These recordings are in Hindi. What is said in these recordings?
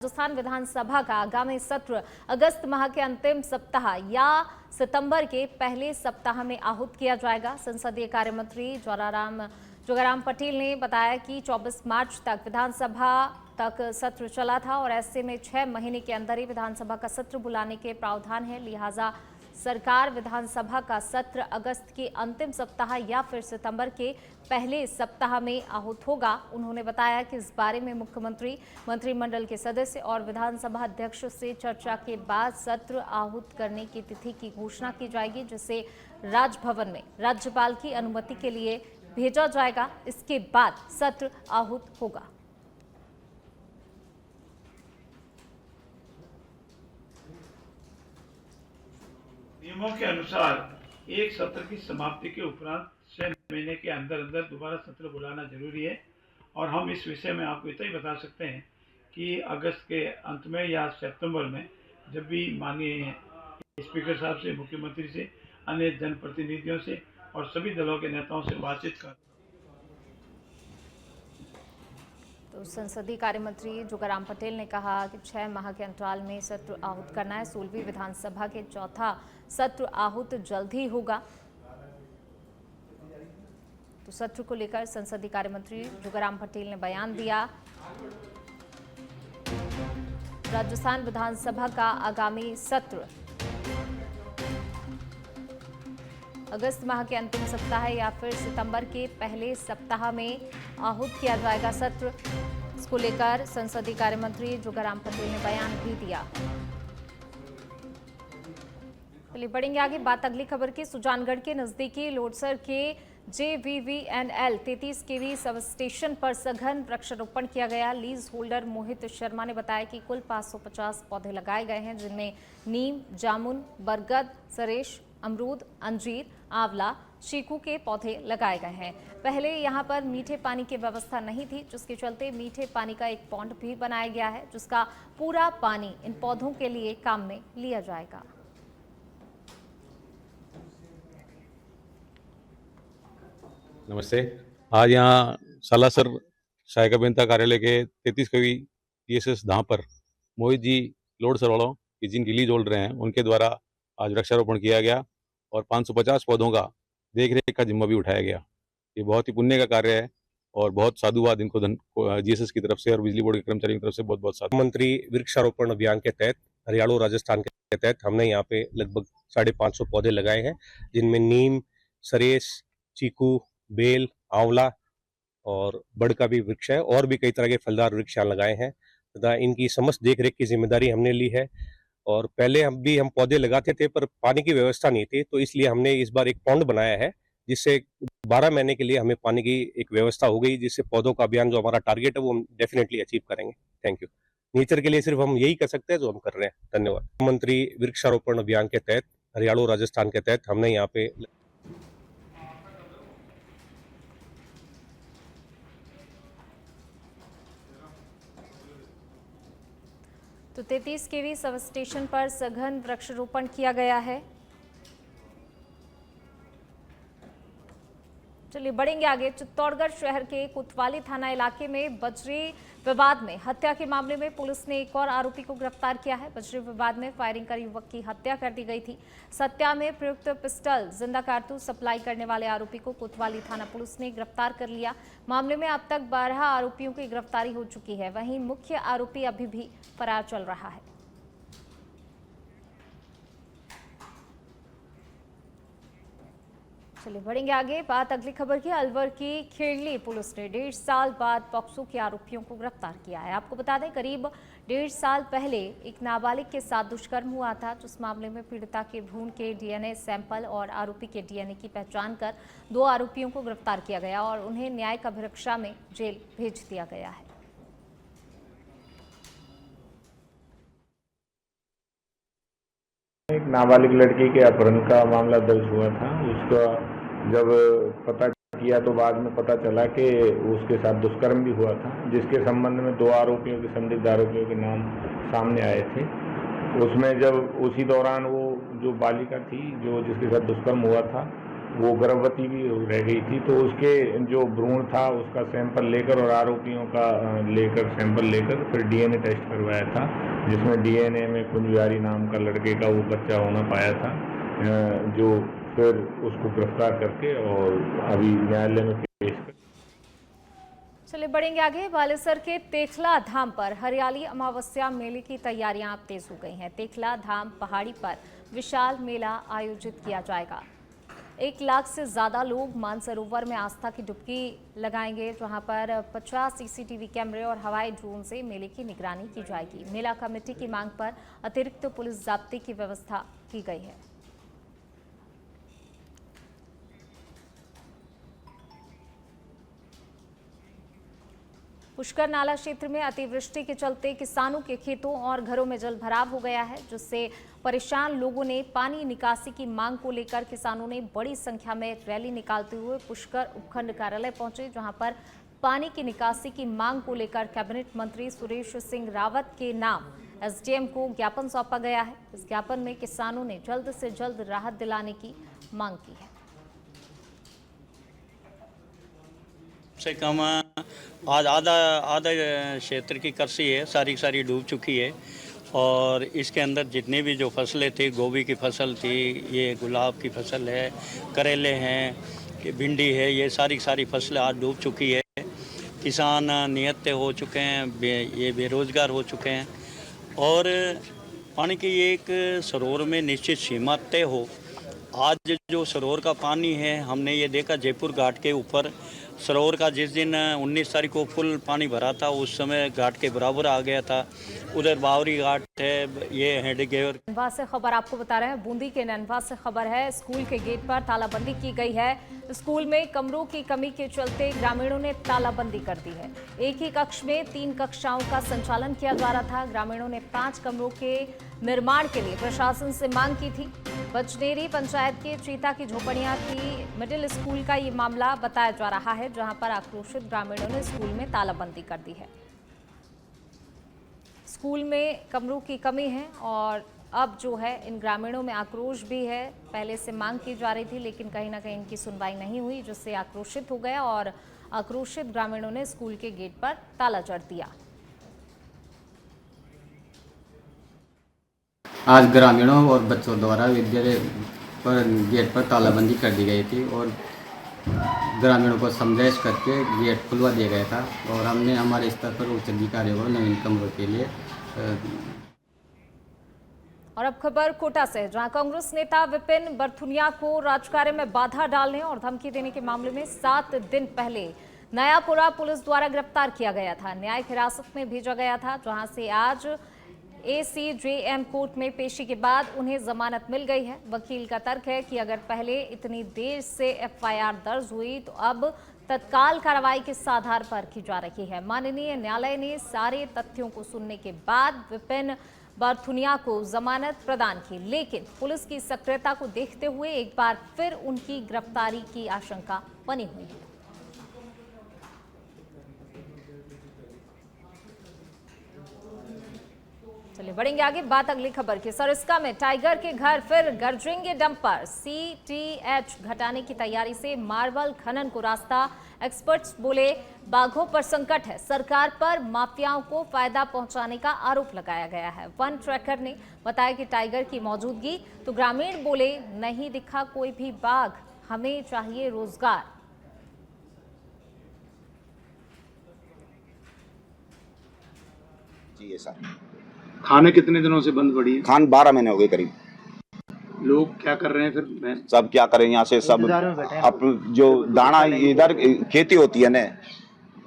राजस्थान विधानसभा का आगामी सत्र अगस्त माह के अंतिम सप्ताह या सितंबर के पहले सप्ताह में आहूत किया जाएगा। संसदीय कार्य मंत्री जोगाराम पटेल ने बताया कि 24 मार्च तक विधानसभा तक सत्र चला था और ऐसे में 6 महीने के अंदर ही विधानसभा का सत्र बुलाने के प्रावधान है। लिहाजा सरकार विधानसभा का सत्र अगस्त के अंतिम सप्ताह या फिर सितंबर के पहले सप्ताह में आहूत होगा। उन्होंने बताया कि इस बारे में मुख्यमंत्री, मंत्रिमंडल के सदस्य और विधानसभा अध्यक्ष से चर्चा के बाद सत्र आहूत करने की तिथि की घोषणा की जाएगी, जिसे राजभवन में राज्यपाल की अनुमति के लिए भेजा जाएगा। इसके बाद सत्र आहूत होगा। नियमों के अनुसार एक सत्र की समाप्ति के उपरांत 6 महीने के अंदर अंदर दोबारा सत्र बुलाना जरूरी है और हम इस विषय में आपको इतना ही बता सकते हैं कि अगस्त के अंत में या सितंबर में जब भी माननीय स्पीकर साहब से, मुख्यमंत्री से, अन्य जनप्रतिनिधियों से और सभी दलों के नेताओं से बातचीत कर तो संसदीय कार्य मंत्री जोगाराम पटेल ने कहा कि 6 माह के अंतराल में सत्र आहूत करना है। 16वीं विधानसभा के चौथा सत्र आहूत जल्द ही होगा। तो सत्र को लेकर संसदीय कार्य मंत्री जोगाराम पटेल ने बयान दिया। राजस्थान विधानसभा का आगामी सत्र अगस्त माह के अंतिम सप्ताह या फिर सितंबर के पहले सप्ताह में आहूत किया जाएगा सत्र। इसको लेकर संसदीय कार्य मंत्री जोगाराम पटेल ने बयान भी दिया। चलिए बढ़ेंगे आगे। बात अगली खबर की। सुजानगढ़ के नजदीकी लोडसर के JVVNL 33 kV सब स्टेशन पर सघन वृक्षारोपण किया गया। लीज होल्डर मोहित शर्मा ने बताया कि कुल 550 पौधे लगाए गए हैं, जिनमें नीम, जामुन, बरगद, सरेश, अमरूद, अंजीर, आंवला, चीकू के पौधे लगाए गए हैं। पहले यहां पर मीठे पानी की व्यवस्था नहीं थी, जिसके चलते मीठे पानी का एक पॉन्ड भी बनाया गया है, जिसका पूरा पानी इन पौधों के लिए काम में लिया जाएगा। नमस्ते। आज यहाँ सालासर सहायक अभियंता कार्यालय के 33 kV TSS धाम पर मोहित जी लोड सरवालों की जिनकी लीज होल्डर हैं, उनके द्वारा आज वृक्षारोपण किया गया और 550 पौधों का देख रेख का जिम्मा भी उठाया गया। ये बहुत ही पुण्य का कार्य है और बहुत साधुवाद इनको GSS की तरफ से और बिजली बोर्ड के कर्मचारियों की तरफ से बहुत बहुत साधु। मंत्री वृक्षारोपण अभियान के तहत हरियाणा राजस्थान के तहत हमने यहाँ पे लगभग 550 पौधे लगाए हैं, जिनमें नीम, सरेस, चीकू, बेल, आंवला और बड़ का भी वृक्ष है और भी कई तरह के फलदार वृक्ष लगाए हैं तथा इनकी समस्त देखरेख की जिम्मेदारी हमने ली है। और पहले हम पौधे लगाते थे पर पानी की व्यवस्था नहीं थी, तो इसलिए हमने इस बार एक पॉन्ड बनाया है, जिससे 12 महीने के लिए हमें पानी की एक व्यवस्था हो गई, जिससे पौधों का अभियान जो हमारा टारगेट है वो हम डेफिनेटली अचीव करेंगे। Thank you. नेचर के लिए सिर्फ हम यही कर सकते हैं जो हम कर रहे हैं। धन्यवाद। मंत्री वृक्षारोपण अभियान के तहत हरियाणा राजस्थान के तहत हमने यहाँ पे तो 33 kV सब स्टेशन पर सघन वृक्षारोपण किया गया है। चलिए बढ़ेंगे आगे। चित्तौड़गढ़ शहर के कोतवाली थाना इलाके में बजरी विवाद में हत्या के मामले में पुलिस ने एक और आरोपी को गिरफ्तार किया है। बजरी विवाद में फायरिंग कर युवक की हत्या कर दी गई थी। हत्या में प्रयुक्त पिस्टल, जिंदा कारतूस सप्लाई करने वाले आरोपी को कोतवाली थाना पुलिस ने गिरफ्तार कर लिया। मामले में अब तक 12 आरोपियों की गिरफ्तारी हो चुकी है। वहीं मुख्य आरोपी अभी भी फरार चल रहा है। चलिए बढ़ेंगे आगे। बात अगली खबर की। अलवर की खेड़ली पुलिस ने 1.5 साल बाद पॉक्सो के आरोपियों को गिरफ्तार किया है। आपको बता दें, करीब 1.5 साल पहले एक नाबालिग के साथ दुष्कर्म हुआ था, जिस मामले में पीड़िता के भ्रूण के DNA सैंपल और आरोपी के DNA की पहचान कर 2 आरोपियों को गिरफ्तार किया गया और उन्हें न्यायिक अभिरक्षा में जेल भेज दिया गया है। एक नाबालिग लड़की के अपहरण का मामला दर्ज हुआ था। उसका जब पता किया तो बाद में पता चला कि उसके साथ दुष्कर्म भी हुआ था, जिसके संबंध में 2 आरोपियों के, संदिग्ध आरोपियों के नाम सामने आए थे। उसमें जब उसी दौरान वो जो बालिका थी, जो जिसके साथ दुष्कर्म हुआ था, वो गर्भवती भी रह गई थी, तो उसके जो भ्रूण था उसका सैंपल लेकर और आरोपियों का सैंपल लेकर फिर डीएनए टेस्ट करवाया था, जिसमें डीएनए में कुंज बिहारी नाम का लड़के का वो बच्चा होना पाया था, जो फिर उसको गिरफ्तार करके और अभी न्यायालय में पेश कर। चलिए बढ़ेंगे आगे। बालेसर के तेखला धाम पर हरियाली अमावस्या मेले की तैयारियां अब तेज हो गई हैं। तेखला धाम पहाड़ी पर विशाल मेला आयोजित किया जाएगा। 1 लाख से ज्यादा लोग मानसरोवर में आस्था की डुबकी लगाएंगे, जहां पर 50 सीसीटीवी कैमरे और हवाई ड्रोन से मेले की निगरानी की जाएगी। मेला कमेटी की मांग पर अतिरिक्त पुलिस जाब्ते की व्यवस्था की गई है। पुष्कर नाला क्षेत्र में अतिवृष्टि के चलते किसानों के खेतों और घरों में जल भराव हो गया है, जिससे परेशान लोगों ने पानी निकासी की मांग को लेकर किसानों ने बड़ी संख्या में रैली निकालते हुए पुष्कर उपखंड कार्यालय पहुंचे, जहां पर पानी की निकासी की मांग को लेकर कैबिनेट मंत्री सुरेश सिंह रावत के नाम एसडीएम को ज्ञापन सौंपा गया है। इस ज्ञापन में किसानों ने जल्द से जल्द राहत दिलाने की मांग की है। से कम आज आधा क्षेत्र की कृषि है, सारी डूब चुकी है। और इसके अंदर जितने भी जो फसलें थी, गोभी की फसल थी, ये गुलाब की फसल है, करेले हैं, भिंडी है, ये सारी फसलें आज डूब चुकी है। किसान निहत्थे हो चुके हैं, ये बेरोजगार हो चुके हैं। और पानी की एक सरोवर में निश्चित सीमा तय हो। आज जो सरोवर का पानी है, हमने ये देखा जयपुर घाट के ऊपर सरोवर का जिस दिन 19 तारीख को फुल पानी भरा था, उस समय घाट के बराबर आ गया था। उधर बावरी घाट है, ये हेडगेवर। नैनवा से खबर आपको बता रहे हैं। बूंदी के नैनवा से खबर है, स्कूल के गेट पर तालाबंदी की गई है। स्कूल में कमरों की कमी के चलते ग्रामीणों ने तालाबंदी कर दी है। एक ही कक्ष में 3 कक्षाओं का संचालन किया जा रहा था। ग्रामीणों ने 5 कमरों के निर्माण के लिए प्रशासन से मांग की थी। बचनेरी पंचायत के चीता की झोपड़ियां की मिडिल स्कूल का ये मामला बताया जा रहा है, जहां पर आक्रोशित ग्रामीणों ने स्कूल में तालाबंदी कर दी है। स्कूल में कमरों की कमी है और अब जो है इन ग्रामीणों में आक्रोश भी है। पहले से मांग की जा रही थी, लेकिन कहीं ना कहीं इनकी सुनवाई नहीं हुई, जिससे आक्रोशित हो गया और आक्रोशित ग्रामीणों ने स्कूल के गेट पर ताला जड़ दिया। आज ग्रामीणों और बच्चों द्वारा विद्यालय पर गेट पर तालाबंदी कर दी गई थी और ग्रामीणों को समझाइश करके गेट खुलवा दिया गया था। और हमने हमारे स्तर पर उच्च अधिकारियों को नवीन कमरों के लिए और अब खबर कोटा से, जहां कांग्रेस नेता विपिन बरथुनिया को राजकार्य में बाधा डालने और धमकी देने के मामले में 7 दिन पहले नयापुरा पुलिस द्वारा गिरफ्तार किया गया था। न्यायिक हिरासत में भेजा गया था, जहां से आज ACJM कोर्ट में पेशी के बाद उन्हें जमानत मिल गई है। वकील का तर्क है कि अगर पहले इतनी देर से FIR दर्ज हुई तो अब तत्काल कार्रवाई किस आधार पर की जा रही है। माननीय न्यायालय ने सारे तथ्यों को सुनने के बाद विपिन बरथुनिया को जमानत प्रदान की, लेकिन पुलिस की सक्रियता को देखते हुए एक बार फिर उनकी गिरफ्तारी की आशंका बनी हुई है। चलिए बढ़ेंगे आगे। बात अगली खबर की। सरिस्का में टाइगर के घर फिर गरजेंगे डंपर। CTH घटाने की तैयारी से मार्बल खनन को रास्ता। एक्सपर्ट्स बोले बाघों पर संकट है, सरकार पर माफियाओं को फायदा पहुंचाने का आरोप लगाया गया है। वन ट्रैकर ने बताया कि टाइगर की मौजूदगी, तो ग्रामीण बोले नहीं दिखा कोई भी बाघ, हमें चाहिए रोजगार। जी सर। खाने कितने दिनों से बंद पड़ी है? खान 12 महीने हो गए करीब। लोग क्या कर रहे हैं फिर? सब क्या करें, यहाँ से सब अब जो दाना इधर खेती होती है ना,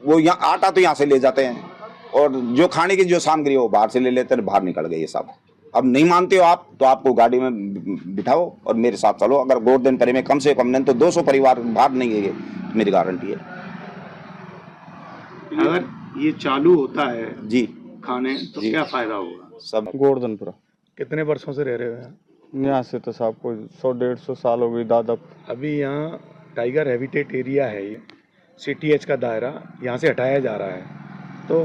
वो यहाँ आटा तो यहाँ से ले जाते हैं और जो खाने की जो सामग्री है वो बाहर से ले लेते हैं। बाहर निकल गई ये सब। अब नहीं मानते हो आप तो आपको गाड़ी में बिठाओ और मेरे साथ चलो। अगर गोवर्धन परे में कम से कम नहीं तो 200 परिवार बाहर नहीं है, मेरी गारंटी है। अगर ये चालू होता है जी खाने तो क्या फायदा होगा? सब गोवर्धनपुरा। कितने वर्षों से रह रहे हो यहाँ से तो साहब को 100-150 साल हो गई दादा। अभी यहाँ टाइगर हैबिटेट एरिया है, ये CTH का दायरा यहाँ से हटाया जा रहा है, तो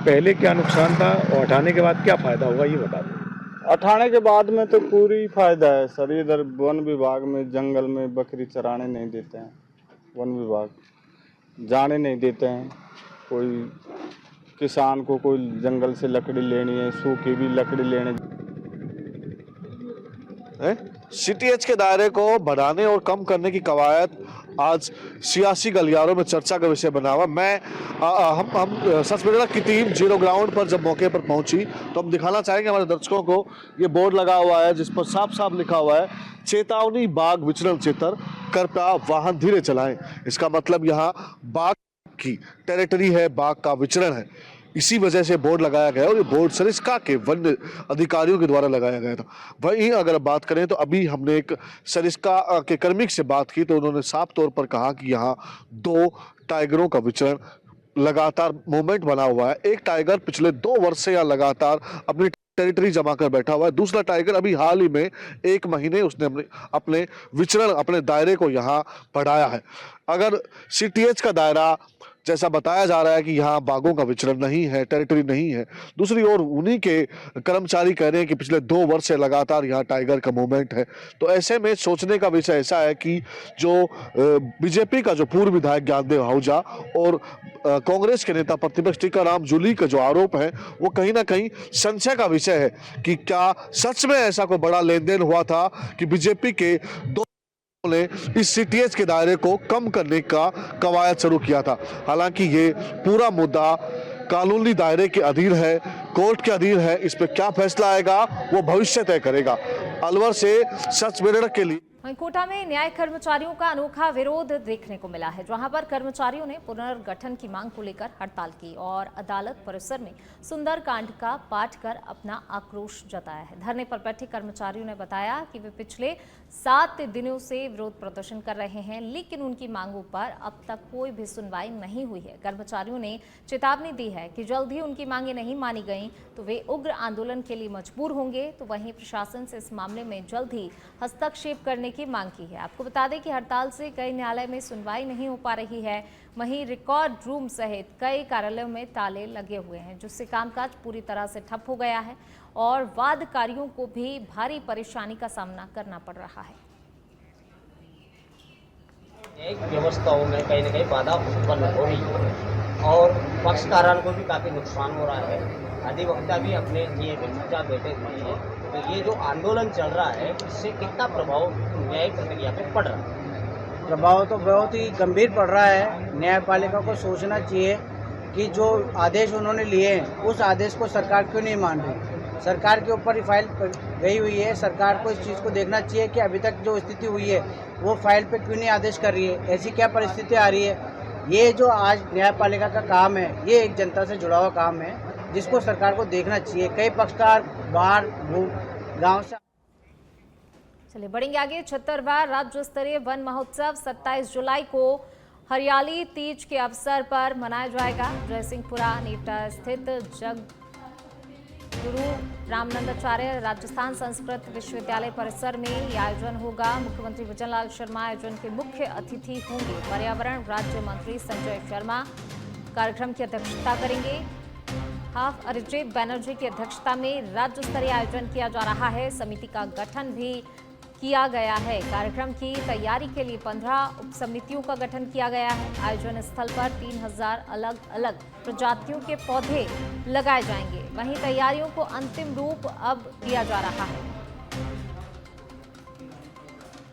पहले क्या नुकसान था और हटाने के बाद क्या फायदा होगा ये बता दो। उठाने के बाद में तो पूरी फायदा है सर। इधर वन विभाग में जंगल में बकरी चराने नहीं देते हैं, वन विभाग जाने नहीं देते हैं। कोई किसान को कोई जंगल से लकड़ी लेनी है, सूखी भी लकड़ी लेने सीटीएच के दायरे को बढ़ाने और कम करने की कवायद आज सियासी गलियारों में चर्चा का विषय बना हुआ। हम सच में की टीम जीरो ग्राउंड पर जब मौके पर पहुंची तो हम दिखाना चाहेंगे हमारे दर्शकों को, ये बोर्ड लगा हुआ है जिस पर साफ साफ लिखा हुआ है चेतावनी बाघ विचरण क्षेत्र, कृपया वाहन धीरे चलाएं। इसका मतलब यहाँ बाघ की टेरिटरी है, बाघ का विचरण है, इसी वजह से बोर्ड लगाया गया और ये बोर्ड सरिस्का के वन अधिकारियों के द्वारा लगाया गया था। वहीं अगर बात करें तो अभी हमने एक सरिस्का के कर्मिक से बात की तो उन्होंने साफ तौर पर कहा कि यहाँ 2 टाइगरों का विचरण लगातार मूवमेंट बना हुआ है। एक टाइगर पिछले 2 वर्ष से यहाँ लगातार अपनी टेरिटरी जमा कर बैठा हुआ है, दूसरा टाइगर अभी हाल ही में 1 महीने उसने अपने विचरण, अपने दायरे को यहाँ बढ़ाया है। अगर सीटीएच का दायरा जैसा बताया जा रहा है कि यहाँ बाघों का विचरण नहीं है, टेरिटरी नहीं है, दूसरी ओर उन्हीं के कर्मचारी कह रहे हैं कि पिछले 2 वर्ष से लगातार यहाँ टाइगर का मूवमेंट है। तो ऐसे में सोचने का विषय ऐसा है कि जो बीजेपी का जो पूर्व विधायक ज्ञानदेव आहूजा और कांग्रेस के नेता प्रतिपक्ष टीकाराम जूली का जो आरोप है वो कहीं ना कहीं संशय का विषय है कि क्या सच में ऐसा कोई बड़ा लेन देन हुआ था कि बीजेपी के 2 ने इस सीटीएच के दायरे को कम करने का कवायद शुरू किया था। हालांकि ये पूरा मुद्दा कानूनी दायरे के अधीन है, कोर्ट के अधीन है। इस पे क्या फैसला आएगा वो भविष्य तय करेगा। अलवर से सच मेरठ के लिए। वहीं कोटा में न्याय कर्मचारियों का अनोखा विरोध देखने को मिला है, जहां पर कर्मचारियों ने पुनर्गठन की मांग को लेकर हड़ताल की और अदालत परिसर में सुंदरकांड का पाठ कर अपना आक्रोश जताया है। धरने पर बैठे कर्मचारियों ने बताया कि वे पिछले 7 दिनों से विरोध प्रदर्शन कर रहे हैं, लेकिन उनकी मांगों पर अब तक कोई भी सुनवाई नहीं हुई है। कर्मचारियों ने चेतावनी दी है कि जल्द ही उनकी मांगें नहीं मानी गईं तो वे उग्र आंदोलन के लिए मजबूर होंगे। तो वहीं प्रशासन से इस मामले में जल्द ही हस्तक्षेप करने की मांग की है। आपको बता दें कि हड़ताल से कई न्यायालय में सुनवाई नहीं हो पा रही है। वहीं रिकॉर्ड रूम सहित कई कार्यालयों में ताले लगे हुए हैं, जिससे कामकाज पूरी तरह से ठप हो गया है और वादकारियों को भी भारी परेशानी का सामना करना पड़ रहा है। एक व्यवस्थाओं में कहीं न कहीं बाधा उत्पन्न हो रही है और पक्षकारों को भी काफ़ी नुकसान हो रहा है। अधिवक्ता भी अपने लिए चुपचाप बैठे हुए हैं। तो ये जो आंदोलन चल रहा है इससे कितना प्रभाव न्यायिक प्रक्रिया पे पड़ रहा है? प्रभाव तो बहुत ही गंभीर पड़ रहा है। न्यायपालिका को सोचना चाहिए कि जो आदेश उन्होंने लिए हैं उस आदेश को सरकार क्यों नहीं मान रही। सरकार के ऊपर ही फाइल गई हुई है, सरकार को इस चीज़ को देखना चाहिए कि अभी तक जो स्थिति हुई है वो फाइल पे क्यों नहीं आदेश कर रही है, ऐसी क्या परिस्थिति आ रही है। ये जो आज न्यायपालिका का काम है ये एक जनता से जुड़ा हुआ काम है जिसको सरकार को देखना चाहिए। कई पक्षकार बाहर गाँव से। चलिए बढ़ेंगे आगे। 76वां राज्य स्तरीय वन महोत्सव 27 जुलाई को हरियाली तीज के अवसर पर मनाया जाएगा। जयसिंहपुरा नीटा स्थित जग गुरु रामानंदाचार्य राजस्थान संस्कृत विश्वविद्यालय परिसर में यह आयोजन होगा। मुख्यमंत्री विजयलाल शर्मा आयोजन के मुख्य अतिथि होंगे। पर्यावरण राज्य मंत्री संजय शर्मा कार्यक्रम की अध्यक्षता करेंगे। हाफ अरिजीत बैनर्जी की अध्यक्षता में राज्य स्तरीय आयोजन किया जा रहा है। समिति का गठन भी किया गया है। कार्यक्रम की तैयारी के लिए 15 उप समितियों का गठन किया गया है। आयोजन स्थल पर 3000 अलग अलग प्रजातियों के पौधे लगाए जाएंगे। वहीं तैयारियों को अंतिम रूप अब दिया जा रहा है।